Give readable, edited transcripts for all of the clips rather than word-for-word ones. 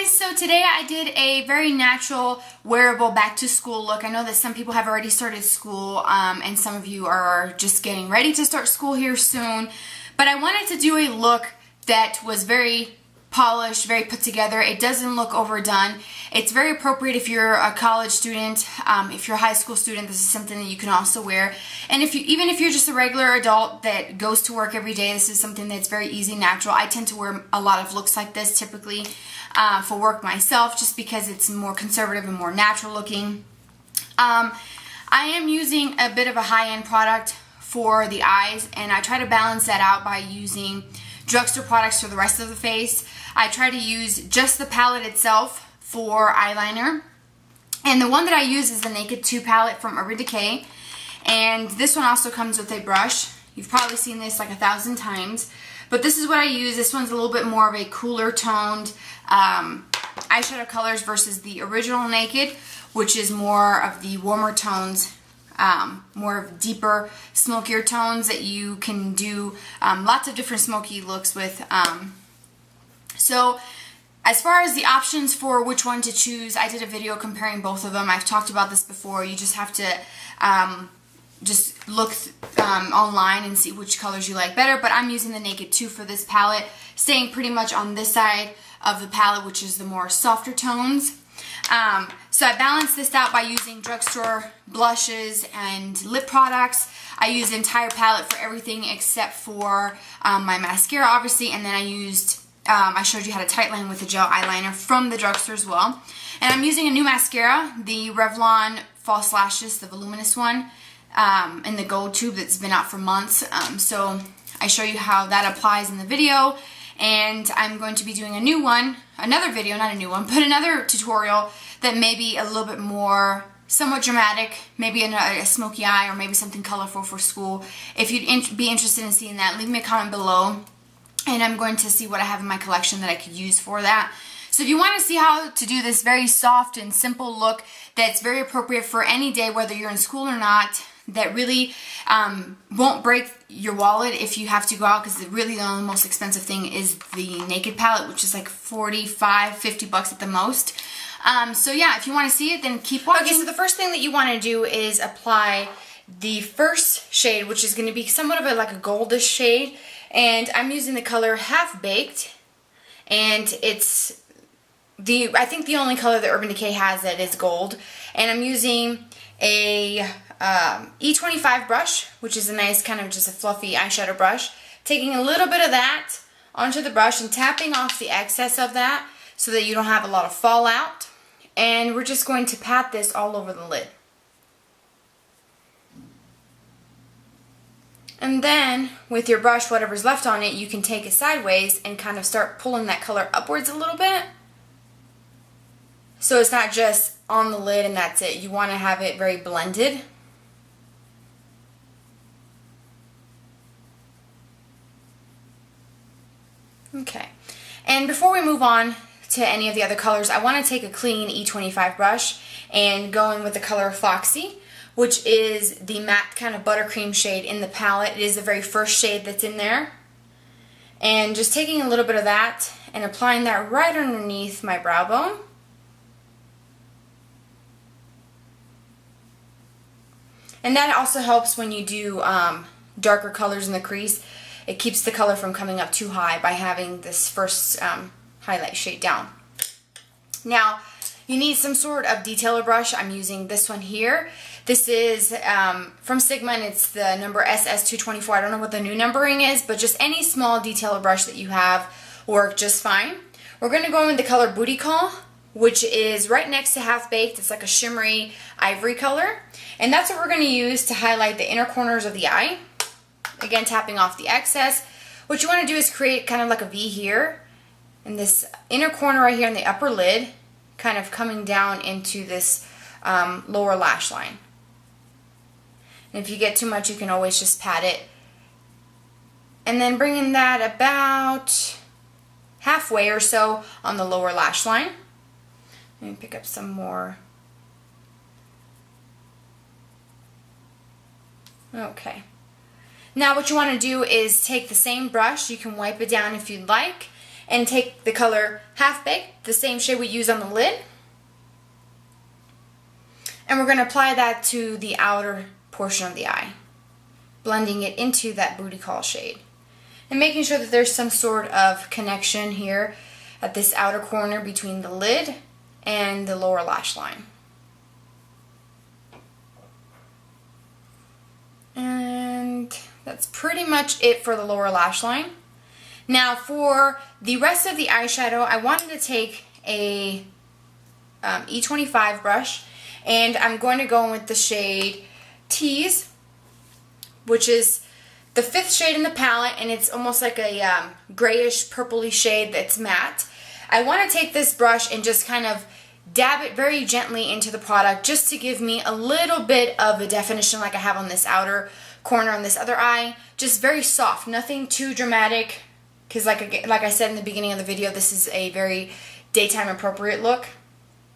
guys, so today I did a very natural wearable back to school look. I know that some people have already started school and some of you are just getting ready to start school here soon, but I wanted to do a look that was very polished, very put together. It doesn't look overdone. It's very appropriate if you're a college student, if you're a high school student. This is something that you can also wear, and even if you're just a regular adult that goes to work every day, this is something that's very easy, natural. I tend to wear a lot of looks like this typically for work myself, just because it's more conservative and more natural looking. I am using a bit of a high-end product for the eyes, and I try to balance that out by using drugstore products for the rest of the face. I try to use just the palette itself for eyeliner, and the one that I use is the Naked 2 palette from Urban Decay, and this one also comes with a brush. You've probably seen this like 1,000 times, but this is what I use. This one's a little bit more of a cooler toned eyeshadow colors versus the original Naked, which is more of the warmer tones, more of deeper, smokier tones that you can do lots of different smoky looks with. So as far as the options for which one to choose, I did a video comparing both of them. I've talked about this before. You just have to just look online and see which colors you like better, but I'm using the Naked 2 for this palette, staying pretty much on this side of the palette, which is the more softer tones. So I balance this out by using drugstore blushes and lip products. I used the entire palette for everything except for my mascara, obviously, and then I showed you how to tightline with a gel eyeliner from the drugstore as well. And I'm using a new mascara, the Revlon False Lashes, the voluminous one, in the gold tube that's been out for months. So I show you how that applies in the video, and I'm going to be doing another video, not a new one, but another tutorial that may be a little bit more somewhat dramatic, maybe a smoky eye or maybe something colorful for school. If you'd be interested in seeing that, leave me a comment below, and I'm going to see what I have in my collection that I could use for that. So if you want to see how to do this very soft and simple look that's very appropriate for any day, whether you're in school or not, that really won't break your wallet if you have to go out, because really the only most expensive thing is the Naked palette, which is like $45–50 at the most. So yeah, if you want to see it, then keep watching. Okay, so the first thing that you want to do is apply the first shade, which is going to be somewhat of like a goldish shade, and I'm using the color Half Baked, and it's I think the only color that Urban Decay has that is gold, and I'm using a E25 brush, which is a nice kind of just a fluffy eyeshadow brush, taking a little bit of that onto the brush and tapping off the excess of that so that you don't have a lot of fallout, and we're just going to pat this all over the lid. And then with your brush, whatever's left on it, you can take it sideways and kind of start pulling that color upwards a little bit. So it's not just on the lid and that's it. You want to have it very blended. Okay. And before we move on to any of the other colors, I want to take a clean E25 brush and go in with the color Foxy, which is the matte kind of buttercream shade in the palette. It is the very first shade that's in there. And just taking a little bit of that and applying that right underneath my brow bone. And that also helps when you do darker colors in the crease. It keeps the color from coming up too high by having this first highlight shade down. Now, you need some sort of detailer brush. I'm using this one here. This is from Sigma, and it's the number SS224. I don't know what the new numbering is, but just any small detailer brush that you have will work just fine. We're going to go in with the color Booty Call, which is right next to Half Baked. It's like a shimmery ivory color. And that's what we're going to use to highlight the inner corners of the eye. Again, tapping off the excess. What you want to do is create kind of like a V here, in this inner corner right here in the upper lid, kind of coming down into this lower lash line. And if you get too much, you can always just pat it. And then bringing that about halfway or so on the lower lash line. Let me pick up some more. Okay. Now what you want to do is take the same brush, you can wipe it down if you'd like, and take the color Half Baked, the same shade we use on the lid. And we're going to apply that to the outer portion of the eye, blending it into that booty call shade. And making sure that there's some sort of connection here at this outer corner between the lid and the lower lash line. And that's pretty much it for the lower lash line. Now for the rest of the eyeshadow, I wanted to take a E25 brush, and I'm going to go in with the shade Tease, which is the 5th shade in the palette, and it's almost like a grayish purpley shade that's matte. I want to take this brush and just kind of dab it very gently into the product just to give me a little bit of a definition like I have on this outer corner on this other eye. Just very soft, nothing too dramatic, because like I said in the beginning of the video, this is a very daytime appropriate look.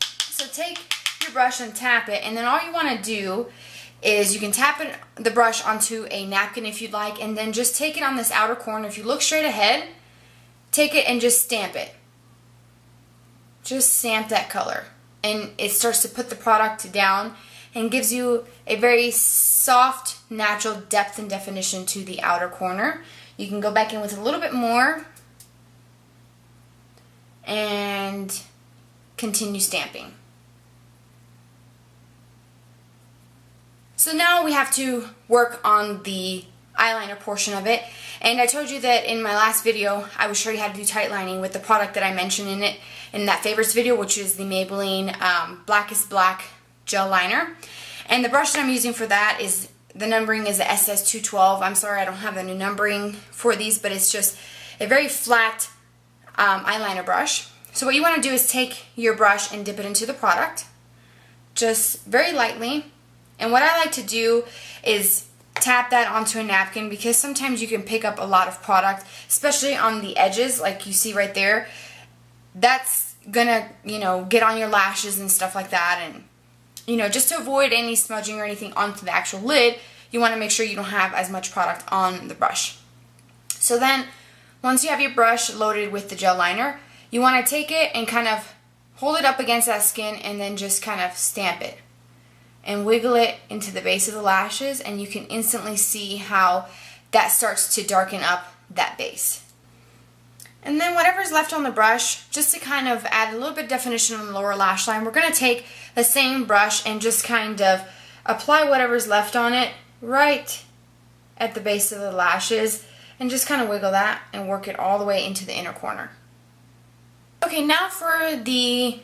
So take your brush and tap it, and then all you want to do is you can tap the brush onto a napkin if you'd like, and then just take it on this outer corner. If you look straight ahead, take it and just stamp it. Just stamp that color, and it starts to put the product down and gives you a very soft, natural depth and definition to the outer corner. You can go back in with a little bit more and continue stamping. So now we have to work on the eyeliner portion of it, and I told you that in my last video I would show you how to do tight lining with the product that I mentioned in that favorites video, which is the Maybelline Blackest Black gel liner. And the brush that I'm using for that is, the numbering is the SS212. I'm sorry I don't have the new numbering for these, but it's just a very flat eyeliner brush. So what you want to do is take your brush and dip it into the product, just very lightly. And what I like to do is tap that onto a napkin, because sometimes you can pick up a lot of product, especially on the edges like you see right there. That's gonna, get on your lashes and stuff like that, and just to avoid any smudging or anything onto the actual lid, you want to make sure you don't have as much product on the brush. So then, once you have your brush loaded with the gel liner, you want to take it and kind of hold it up against that skin and then just kind of stamp it and wiggle it into the base of the lashes, and you can instantly see how that starts to darken up that base. And then whatever's left on the brush, just to kind of add a little bit of definition on the lower lash line, we're going to take the same brush and just kind of apply whatever's left on it right at the base of the lashes, and just kind of wiggle that and work it all the way into the inner corner. Okay, now for the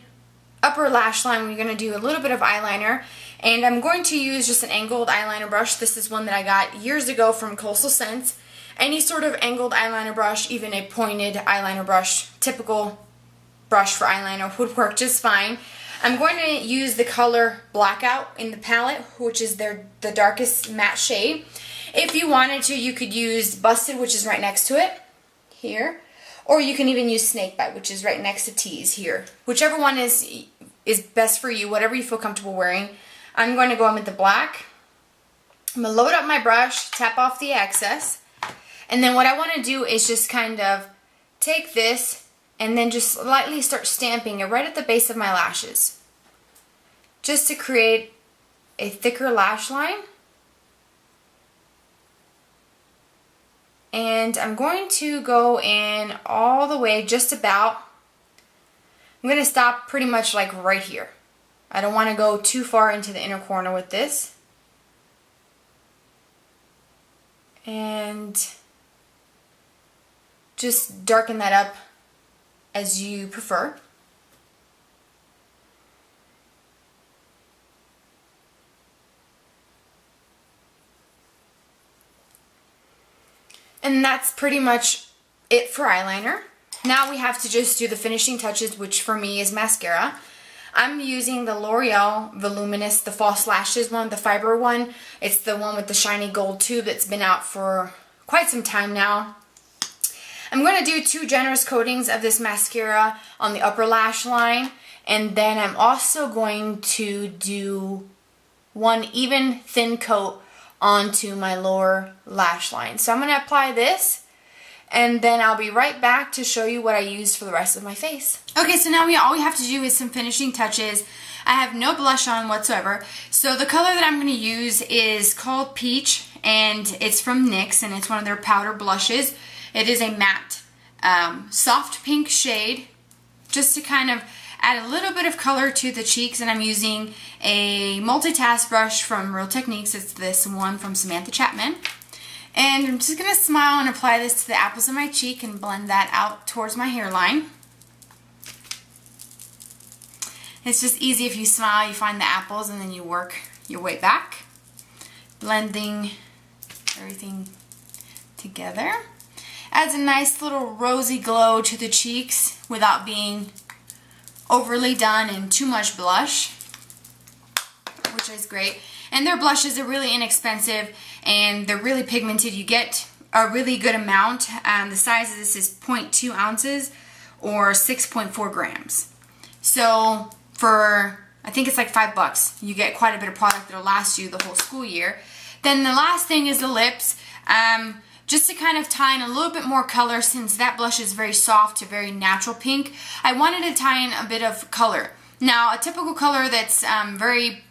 upper lash line, we're going to do a little bit of eyeliner, and I'm going to use just an angled eyeliner brush. This is one that I got years ago from Coastal Scents. Any sort of angled eyeliner brush, even a pointed eyeliner brush, typical brush for eyeliner, would work just fine. I'm going to use the color Blackout in the palette, which is the darkest matte shade. If you wanted to, you could use Busted, which is right next to it, here. Or you can even use Snakebite, which is right next to Tease here. Whichever one is best for you, whatever you feel comfortable wearing. I'm going to go in with the black. I'm going to load up my brush, tap off the excess. And then what I want to do is just kind of take this and then just lightly start stamping it right at the base of my lashes, just to create a thicker lash line. And I'm going to go in all the way just about. I'm going to stop pretty much like right here. I don't want to go too far into the inner corner with this. And just darken that up as you prefer. And that's pretty much it for eyeliner. Now we have to just do the finishing touches, which for me is mascara. I'm using the L'Oreal Voluminous, the False Lashes one, the fiber one. It's the one with the shiny gold tube that's been out for quite some time now. I'm going to do 2 generous coatings of this mascara on the upper lash line, and then I'm also going to do 1 even thin coat onto my lower lash line. So I'm going to apply this, and then I'll be right back to show you what I used for the rest of my face. Okay, so now all we have to do is some finishing touches. I have no blush on whatsoever. So the color that I'm going to use is called Peach, and it's from NYX, and it's one of their powder blushes. It is a matte, soft pink shade, just to kind of add a little bit of color to the cheeks, and I'm using a multitask brush from Real Techniques. It's this one from Samantha Chapman. And I'm just going to smile and apply this to the apples of my cheek and blend that out towards my hairline. It's just easy if you smile, you find the apples, and then you work your way back, blending everything together. Adds a nice little rosy glow to the cheeks without being overly done and too much blush, which is great. And their blushes are really inexpensive and they're really pigmented. You get a really good amount. The size of this is 0.2 ounces or 6.4 grams. So for, I think it's like $5, you get quite a bit of product that'll last you the whole school year. Then the last thing is the lips. Just to kind of tie in a little bit more color, since that blush is very soft, a very natural pink, I wanted to tie in a bit of color. Now, a typical color that's very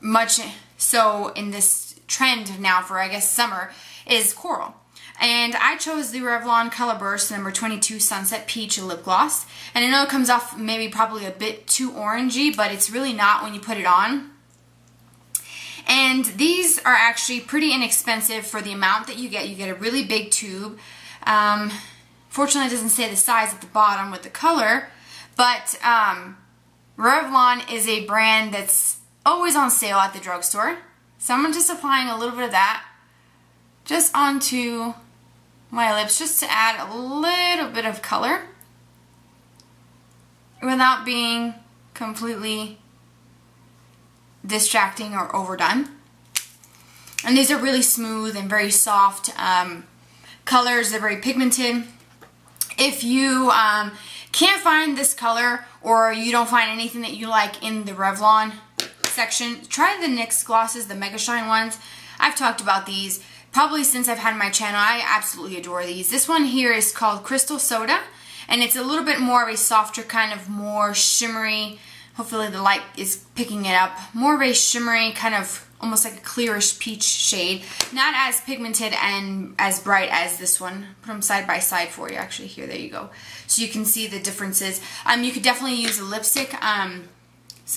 much so in this trend now for, I guess, summer is coral. And I chose the Revlon Color Burst number 22 Sunset Peach lip gloss. And I know it comes off maybe probably a bit too orangey, but it's really not when you put it on. And these are actually pretty inexpensive for the amount that you get. You get a really big tube. Fortunately, it doesn't say the size at the bottom with the color, but Revlon is a brand that's always on sale at the drugstore. So I'm just applying a little bit of that just onto my lips, just to add a little bit of color without being completely distracting or overdone. And these are really smooth and very soft colors. They're very pigmented. If you can't find this color, or you don't find anything that you like in the Revlon section, try the NYX glosses, the Mega Shine ones. I've talked about these probably since I've had my channel. I absolutely adore these. This one here is called Crystal Soda, and it's a little bit more of a softer, kind of more shimmery, hopefully the light is picking it up, more of a shimmery, kind of almost like a clearish peach shade. Not as pigmented and as bright as this one. Put them side by side for you. Actually, here, there you go. So you can see the differences. You could definitely use a lipstick.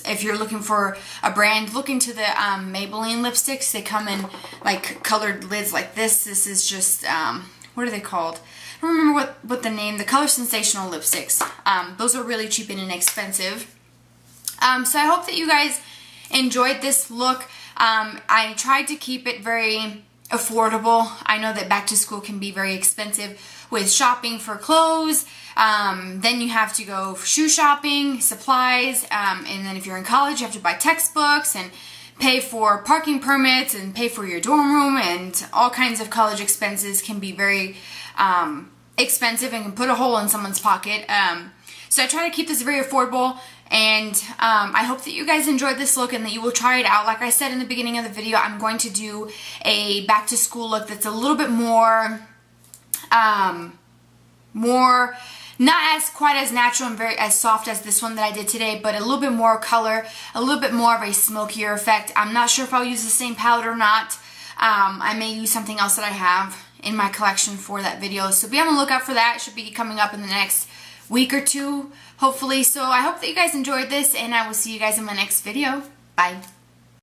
If you're looking for a brand, look into the Maybelline lipsticks. They come in like colored lids like this. This is just, what are they called? I don't remember what the name, the Color Sensational lipsticks. Those are really cheap and inexpensive. So I hope that you guys enjoyed this look. I tried to keep it very affordable. I know that back to school can be very expensive with shopping for clothes. Then you have to go shoe shopping, supplies, and then if you're in college, you have to buy textbooks and pay for parking permits and pay for your dorm room, and all kinds of college expenses can be very expensive and can put a hole in someone's pocket. So I try to keep this very affordable, and I hope that you guys enjoyed this look and that you will try it out. Like I said in the beginning of the video, I'm going to do a back to school look that's a little bit more, not as quite as natural and very as soft as this one that I did today, but a little bit more color, a little bit more of a smokier effect. I'm not sure if I'll use the same palette or not. I may use something else that I have in my collection for that video, so be on the lookout for that. It should be coming up in the next week or two, hopefully. So I hope that you guys enjoyed this, and I will see you guys in my next video. Bye.